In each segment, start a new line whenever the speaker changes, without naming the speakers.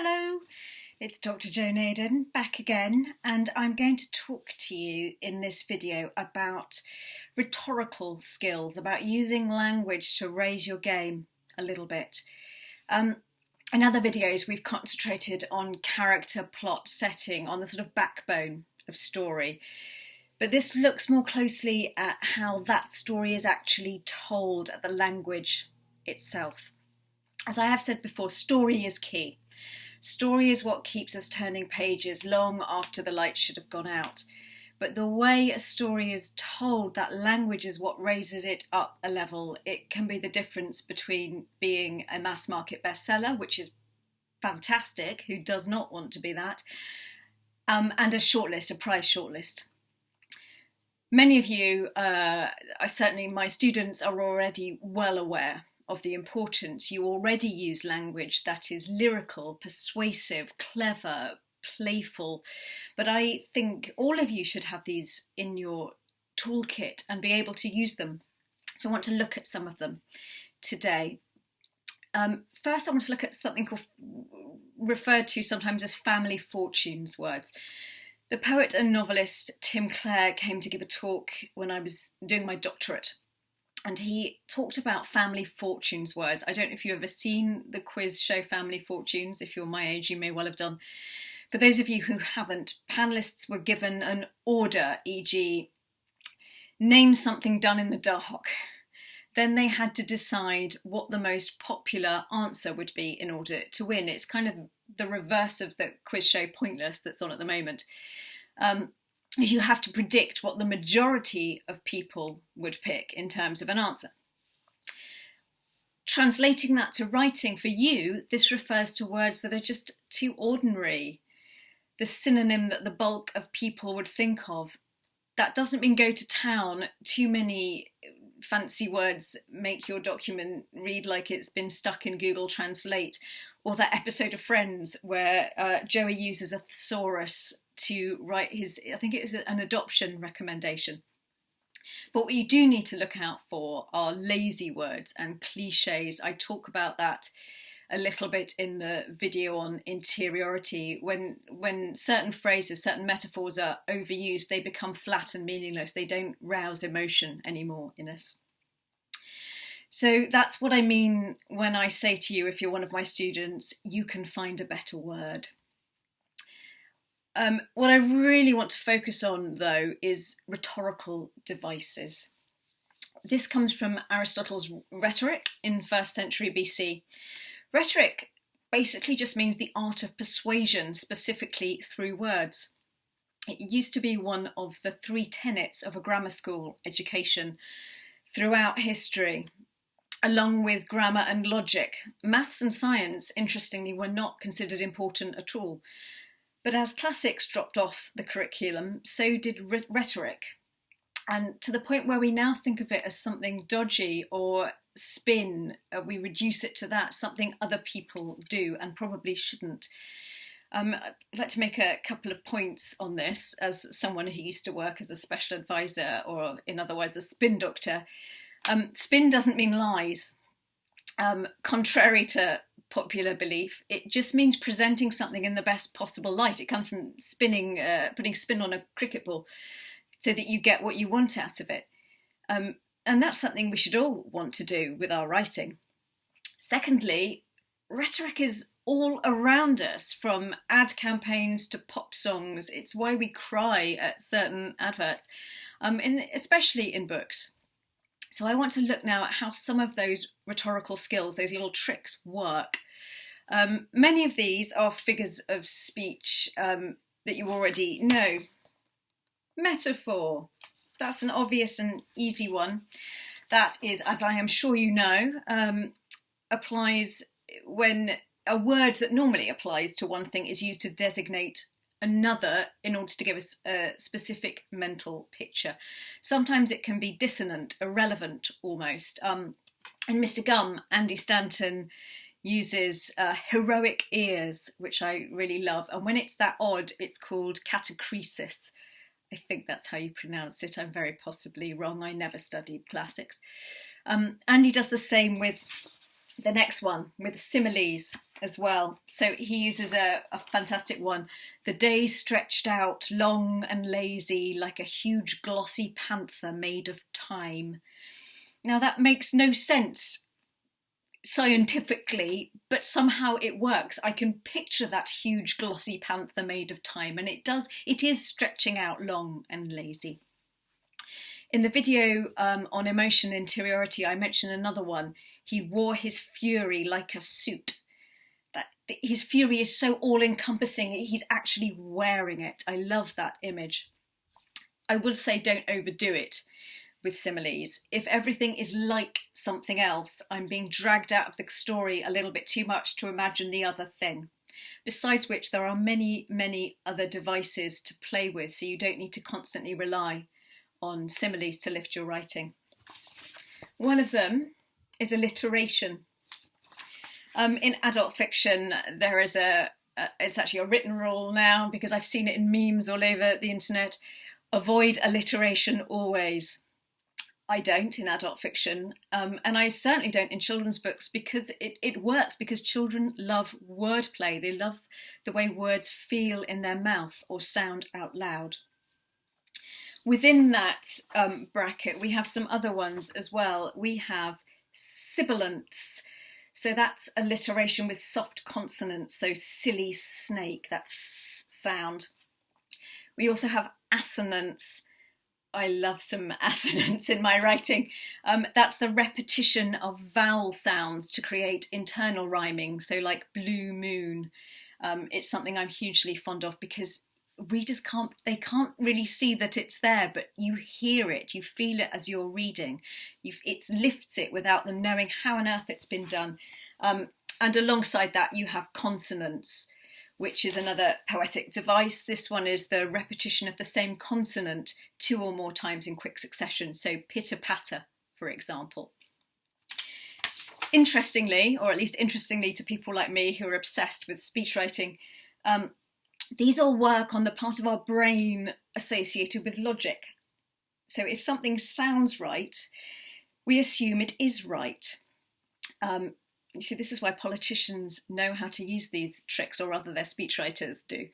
Hello, it's Dr. Joanna Nadin back again, and I'm going to talk to you in this video about rhetorical skills, about using language to raise your game a little bit. In other videos we've concentrated on character, plot, setting, on the sort of backbone of story. But this looks more closely at how that story is actually told, at the language itself. As I have said before, story is key. Story is what keeps us turning pages long after the light should have gone out. But the way a story is told, that language is what raises it up a level. It can be the difference between being a mass market bestseller, which is fantastic, who does not want to be that, and a shortlist, a prize shortlist. Many of you, certainly my students, are already well aware of the importance. You already use language that is lyrical, persuasive, clever, playful, but I think all of you should have these in your toolkit and be able to use them. So I want to look at some of them today. First, I want to look at something referred to sometimes as family fortunes words. The poet and novelist Tim Clare came to give a talk when I was doing my doctorate, and he talked about family fortunes words. I don't know if you've ever seen the quiz show Family Fortunes. If you're my age, you may well have done. For those of you who haven't, panellists were given an order, e.g., name something done in the dark. Then they had to decide what the most popular answer would be in order to win. It's kind of the reverse of the quiz show Pointless that's on at the moment. Is you have to predict what the majority of people would pick in terms of an answer. Translating that to writing for you, this refers to words that are just too ordinary, the synonym that the bulk of people would think of. That doesn't mean go to town. Too many fancy words make your document read like it's been stuck in Google Translate, or that episode of Friends where Joey uses a thesaurus to write his, I think it was an adoption recommendation. But what you do need to look out for are lazy words and cliches. I talk about that a little bit in the video on interiority. When certain phrases, certain metaphors are overused, they become flat and meaningless. They don't rouse emotion anymore in us. So that's what I mean when I say to you, if you're one of my students, you can find a better word. What I really want to focus on, though, is rhetorical devices. This comes from Aristotle's Rhetoric in 1st century BC. Rhetoric basically just means the art of persuasion, specifically through words. It used to be one of the 3 tenets of a grammar school education throughout history, along with grammar and logic. Maths and science, interestingly, were not considered important at all. But as classics dropped off the curriculum, so did rhetoric. And to the point where we now think of it as something dodgy or spin, we reduce it to that, something other people do and probably shouldn't. I'd like to make a couple of points on this as someone who used to work as a special advisor, or in other words, a spin doctor. Spin doesn't mean lies. Contrary to popular belief, it just means presenting something in the best possible light. It comes from spinning, putting spin on a cricket ball so that you get what you want out of it. And that's something we should all want to do with our writing. Secondly, rhetoric is all around us, from ad campaigns to pop songs. It's why we cry at certain adverts, especially in books. So I want to look now at how some of those rhetorical skills, those little tricks, work. Many of these are figures of speech that you already know. Metaphor, that's an obvious and easy one. That is, as I am sure you know, applies when a word that normally applies to one thing is used to designate another in order to give us a specific mental picture. Sometimes it can be dissonant, irrelevant almost. In Mr. Gum, Andy Stanton uses heroic ears, which I really love. And when it's that odd, it's called catachresis. I think that's how you pronounce it. I'm very possibly wrong. I never studied classics. Andy does the same with The next one with similes as well. So he uses a fantastic one. The day stretched out long and lazy like a huge glossy panther made of time. Now that makes no sense scientifically, but somehow it works. I can picture that huge glossy panther made of time, and it is stretching out long and lazy. In the video on emotion interiority, I mentioned another one. He wore his fury like a suit. That his fury is so all-encompassing, he's actually wearing it. I love that image. I will say don't overdo it with similes. If everything is like something else, I'm being dragged out of the story a little bit too much to imagine the other thing. Besides which, there are many, many other devices to play with, so you don't need to constantly rely on similes to lift your writing. One of them is alliteration. In adult fiction, there is it's actually a written rule now, because I've seen it in memes all over the internet. Avoid alliteration always. I don't in adult fiction, and I certainly don't in children's books, because it works, because children love wordplay. They love the way words feel in their mouth or sound out loud. Within that bracket, we have some other ones as well. We have sibilants. So that's alliteration with soft consonants, so silly snake, that s sound. We also have assonance. I love some assonance in my writing. That's the repetition of vowel sounds to create internal rhyming, so like blue moon. It's something I'm hugely fond of, because readers can't really see that it's there, but you hear it, you feel it as you're reading. It lifts it without them knowing how on earth it's been done. And alongside that you have consonance, which is another poetic device. This one is the repetition of the same consonant 2 or more times in quick succession, so pitter-patter, for example. Interestingly, or at least interestingly to people like me who are obsessed with speechwriting, these all work on the part of our brain associated with logic. So if something sounds right, we assume it is right. You see, this is why politicians know how to use these tricks, or rather their speechwriters do.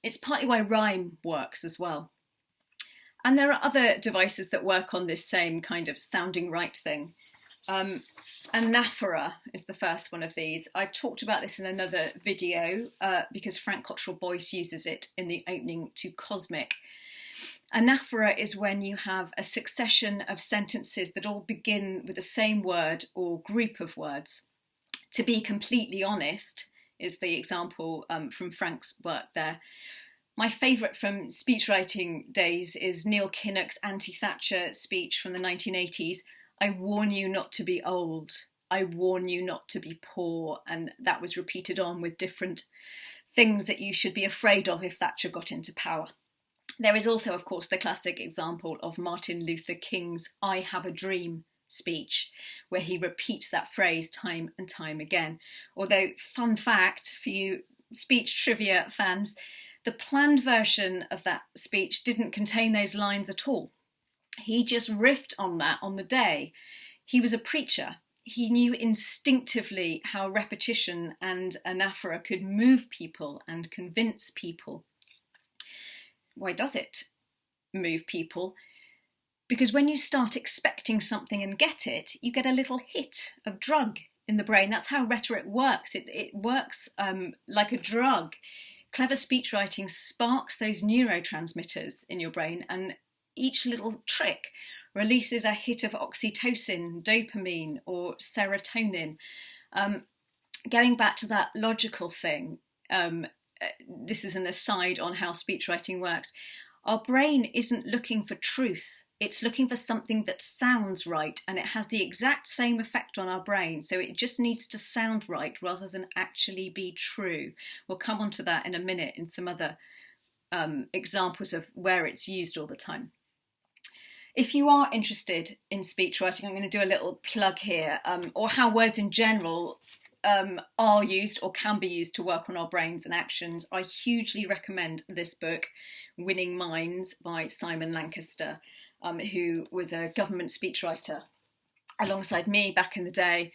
It's partly why rhyme works as well. And there are other devices that work on this same kind of sounding right thing. Anaphora is the first one of these. I've talked about this in another video because Frank Cottrell Boyce uses it in the opening to Cosmic. Anaphora is when you have a succession of sentences that all begin with the same word or group of words. To be completely honest is the example from Frank's work there. My favourite from speechwriting days is Neil Kinnock's anti-Thatcher speech from the 1980s. I warn you not to be old. I warn you not to be poor. And that was repeated on with different things that you should be afraid of if Thatcher got into power. There is also, of course, the classic example of Martin Luther King's I Have a Dream speech, where he repeats that phrase time and time again. Although, fun fact for you speech trivia fans, the planned version of that speech didn't contain those lines at all. He just riffed on that on the day. He was a preacher. He knew instinctively how repetition and anaphora could move people and convince people. Why does it move people? Because when you start expecting something and get it, you get a little hit of drug in the brain. That's how rhetoric works. It works like a drug. Clever speechwriting sparks those neurotransmitters in your brain, and each little trick releases a hit of oxytocin, dopamine, or serotonin. Going back to that logical thing, this is an aside on how speechwriting works. Our brain isn't looking for truth. It's looking for something that sounds right, and it has the exact same effect on our brain. So it just needs to sound right rather than actually be true. We'll come on to that in a minute in some other examples of where it's used all the time. If you are interested in speechwriting, I'm going to do a little plug here, or how words in general are used or can be used to work on our brains and actions. I hugely recommend this book, Winning Minds by Simon Lancaster, who was a government speechwriter alongside me back in the day.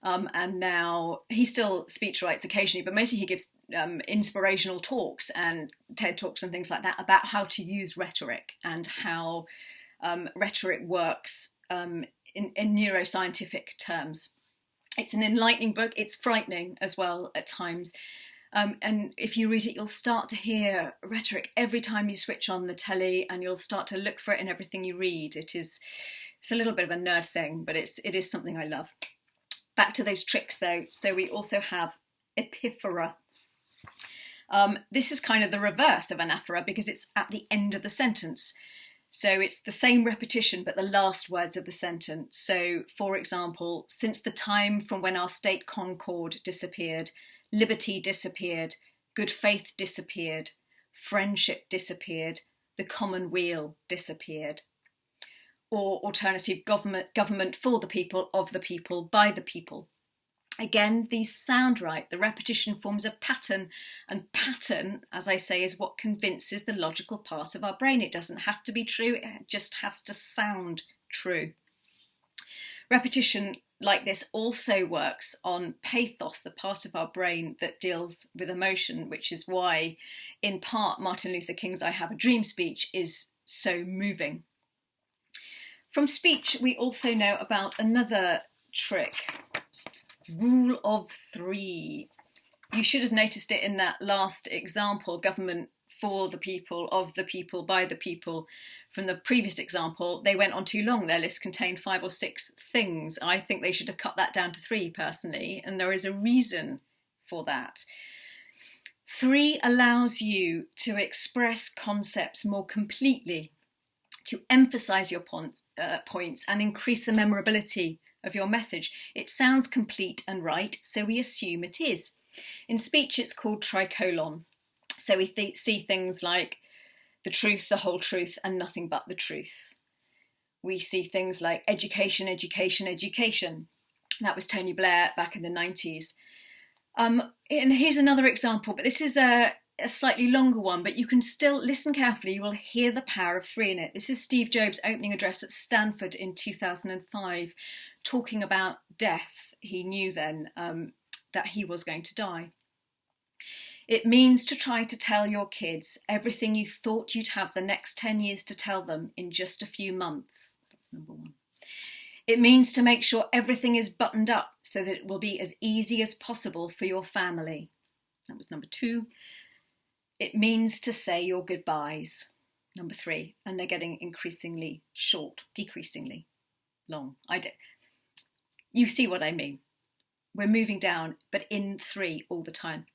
And now he still speech writes occasionally, but mostly he gives inspirational talks and TED Talks and things like that about how to use rhetoric and how rhetoric works in neuroscientific terms. It's an enlightening book. It's frightening as well at times. And if you read it, you'll start to hear rhetoric every time you switch on the telly, and you'll start to look for it in everything you read. It's a little bit of a nerd thing, but it is something I love. Back to those tricks though. So we also have epiphora. This is kind of the reverse of anaphora because it's at the end of the sentence. So it's the same repetition, but the last words of the sentence. So, for example, since the time from when our state concord disappeared, liberty disappeared, good faith disappeared, friendship disappeared, the common weal disappeared. Or alternative, government for the people, of the people, by the people. Again, these sound right. The repetition forms a pattern, and pattern, as I say, is what convinces the logical part of our brain. It doesn't have to be true, it just has to sound true. Repetition like this also works on pathos, the part of our brain that deals with emotion, which is why, in part, Martin Luther King's I Have a Dream speech is so moving. From speech, we also know about another trick. Rule of three. You should have noticed it in that last example, government for the people, of the people, by the people. From the previous example, they went on too long. Their list contained 5 or 6 things. I think they should have cut that down to 3 personally, and there is a reason for that. 3 allows you to express concepts more completely, to emphasise your points and increase the memorability of your message. It sounds complete and right, so we assume it is. In speech, it's called tricolon. So we see things like the truth, the whole truth, and nothing but the truth. We see things like education, education, education. That was Tony Blair back in the 90s. And here's another example, but this is a slightly longer one, but you can still listen carefully. You will hear the power of 3 in it. This is Steve Jobs' opening address at Stanford in 2005, talking about death. He knew then that he was going to die. It means to try to tell your kids everything you thought you'd have the next 10 years to tell them in just a few months. That's number 1. It means to make sure everything is buttoned up so that it will be as easy as possible for your family. That was number 2. It means to say your goodbyes. Number 3. And they're getting increasingly short, decreasingly long. You see what I mean. We're moving down, but in 3 all the time.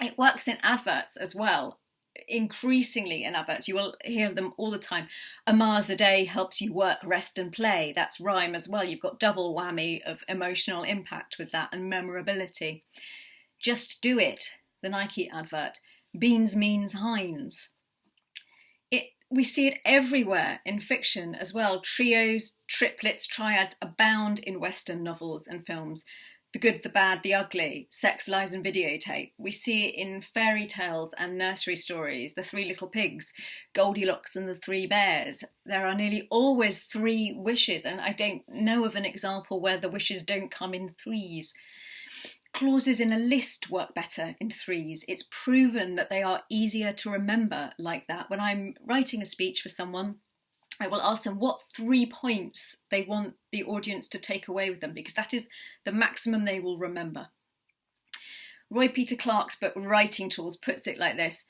It works in adverts as well. Increasingly in adverts, you will hear them all the time. A Mars a day helps you work, rest and play. That's rhyme as well. You've got double whammy of emotional impact with that and memorability. Just do it, the Nike advert. Beans means Heinz. We see it everywhere in fiction as well. Trios, triplets, triads abound in Western novels and films. The good, the bad, the ugly, sex, lies and videotape. We see it in fairy tales and nursery stories. The 3 Little Pigs, Goldilocks and the 3 Bears. There are nearly always 3 wishes, and I don't know of an example where the wishes don't come in 3s. Clauses in a list work better in 3s. It's proven that they are easier to remember like that. When I'm writing a speech for someone, I will ask them what 3 points they want the audience to take away with them, because that is the maximum they will remember. Roy Peter Clarke's book Writing Tools puts it like this.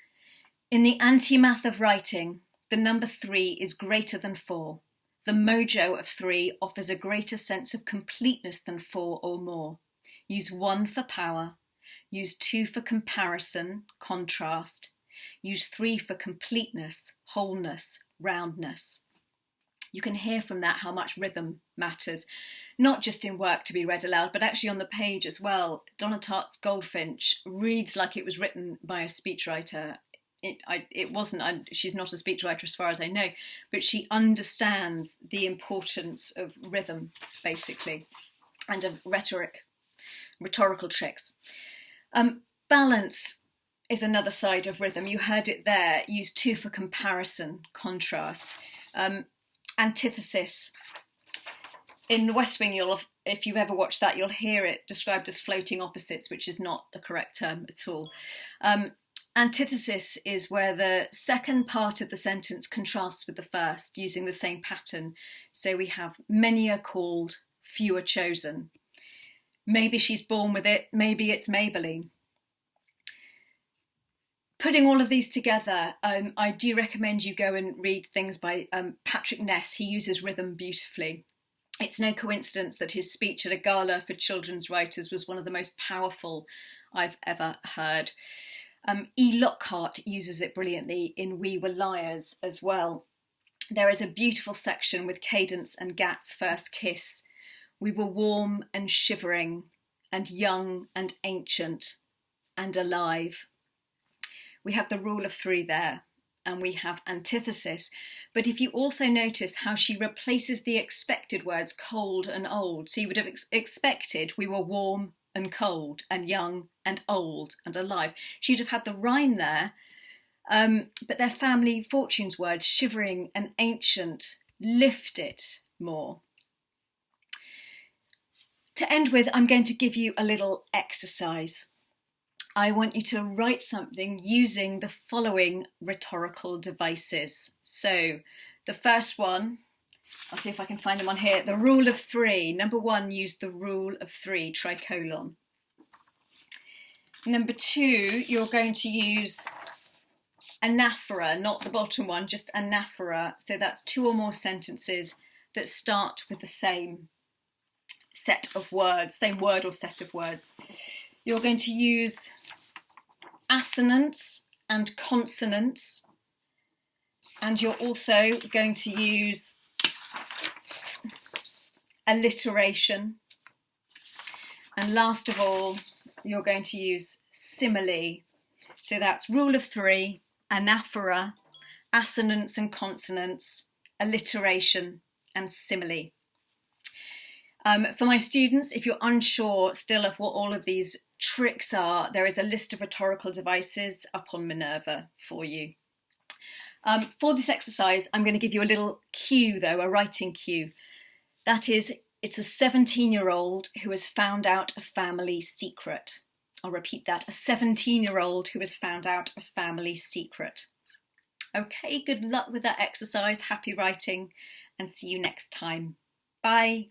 In the anti-math of writing, the number 3 is greater than 4. The mojo of 3 offers a greater sense of completeness than 4 or more. Use 1 for power, use 2 for comparison, contrast, use 3 for completeness, wholeness, roundness. You can hear from that how much rhythm matters, not just in work to be read aloud, but actually on the page as well. Donna Tartt's Goldfinch reads like it was written by a speechwriter. It wasn't, she's not a speechwriter as far as I know, but she understands the importance of rhythm, basically, and of rhetorical tricks. Balance is another side of rhythm. You heard it there. Use 2 for comparison, contrast. Antithesis. In The West Wing, if you've ever watched that, you'll hear it described as floating opposites, which is not the correct term at all. Antithesis is where the second part of the sentence contrasts with the first, using the same pattern. So we have many are called, few are chosen. Maybe she's born with it, maybe it's Maybelline. Putting all of these together, I do recommend you go and read things by Patrick Ness. He uses rhythm beautifully. It's no coincidence that his speech at a gala for children's writers was one of the most powerful I've ever heard. E. Lockhart uses it brilliantly in We Were Liars as well. There is a beautiful section with Cadence and Gat's first kiss. We were warm and shivering and young and ancient and alive. We have the rule of three there, and we have antithesis. But if you also notice how she replaces the expected words cold and old, so you would have expected we were warm and cold and young and old and alive. She'd have had the rhyme there, but their family fortunes words, shivering and ancient, lift it more. To end with, I'm going to give you a little exercise. I want you to write something using the following rhetorical devices. So the first one, I'll see if I can find them on here. The rule of three. Number one, use the rule of three, tricolon. Number two, you're going to use anaphora, not the bottom one, just anaphora. So that's two or more sentences that start with the same set of words, same word or set of words. You're going to use assonance and consonance, and you're also going to use alliteration, and last of all you're going to use simile. So that's rule of three, anaphora, assonance and consonance, alliteration and simile. For my students, if you're unsure still of what all of these tricks are, there is a list of rhetorical devices up on Minerva for you. For this exercise, I'm going to give you a little cue though, a writing cue. That is, it's a 17-year-old who has found out a family secret. I'll repeat that, a 17-year-old who has found out a family secret. Okay, good luck with that exercise, happy writing, and see you next time. Bye.